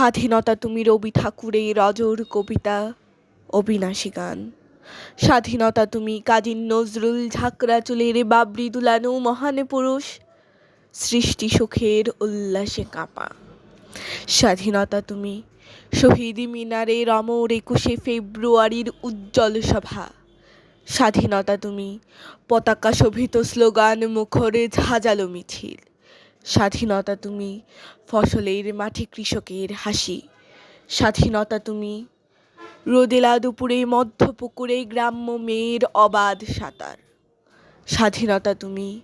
স্বাধীনতা তুমি রবি ঠাকুরের অজর কবিতা, অবিনাশী গান। স্বাধীনতা তুমি কাজী নজরুল ঝাঁকড়া চুলের বাবরি দুলানো মহান পুরুষ, সৃষ্টি সুখের উল্লাসে কাঁপা। স্বাধীনতা তুমি শহীদ মিনারের অমর ২১শে ফেব্রুয়ারির উজ্জ্বল সভা। স্বাধীনতা তুমি পতাকা শোভিত স্লোগান মুখরে ঝাঁঝালো মিছিল। স্বাধীনতা তুমি ফসলের মাঠে কৃষকের হাসি। স্বাধীনতা তুমি রোদেলা দুপুরে মধ্য পুকুরে গ্রাম্য মেয়ের অবাধ সাঁতার। স্বাধীনতা তুমি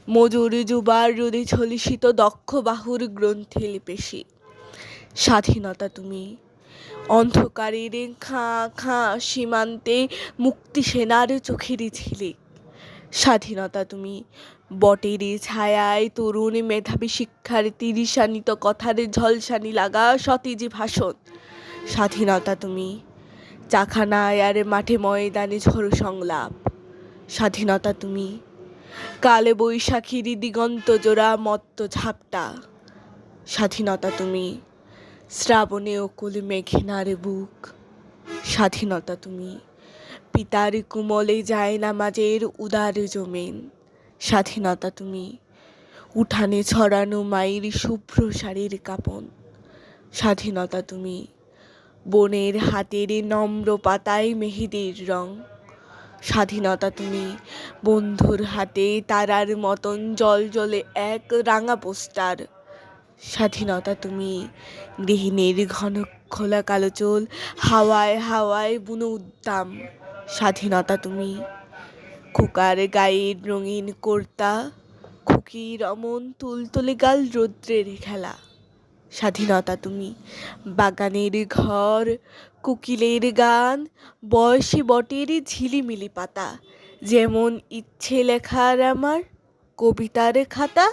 মজুর যুবার রোদে ঝলসিত দক্ষ বাহুর গ্রন্থিল পেশি। স্বাধীনতা তুমি অন্ধকারের খাঁ খাঁ সীমান্তে মুক্তি সেনার চোখের ঝিলিক। স্বাধীনতা তুমি বটের ছায়ায় তরুণ মেধাবী শিক্ষার্থীর শানিত কথার ঝলসানি লাগা সতেজ ভাষণ। স্বাধীনতা তুমি চাখানায় আর মাঠে ময়দানে ঝড় সংলাপ। স্বাধীনতা তুমি কালে বৈশাখীর দিগন্ত জোড়া মত্ত ঝাপটা। স্বাধীনতা তুমি শ্রাবণে অকুল মেঘনার বুক। স্বাধীনতা তুমি পিতার কুমলে যায় নামাজের উদার জমিন। স্বাধীনতা তুমি উঠানে ছড়ানো মায়ের শুভ্র শাড়ির কাপন। স্বাধীনতা তুমি বনের হাতের নম্র পাতায় মেহেদির রং। স্বাধীনতা তুমি বন্ধুর হাতে তারার মতন জল জলে এক রাঙা পোস্টার। স্বাধীনতা তুমি গৃহিণীর ঘন খোলা কালো চুল হাওয়ায় হাওয়ায় বুনো উদ্দাম। স্বাধীনতা তুমি খোকার গায়ের রঙিন কুর্তা, খুকির অমন তুলতুলে গাল রৌদ্রের খেলা। স্বাধীনতা তুমি বাগানের ঘর, কোকিলের গান, বয়সী বটের ঝিলিমিলি পাতা। যেমন ইচ্ছে লেখার আমার কবিতার খাতা।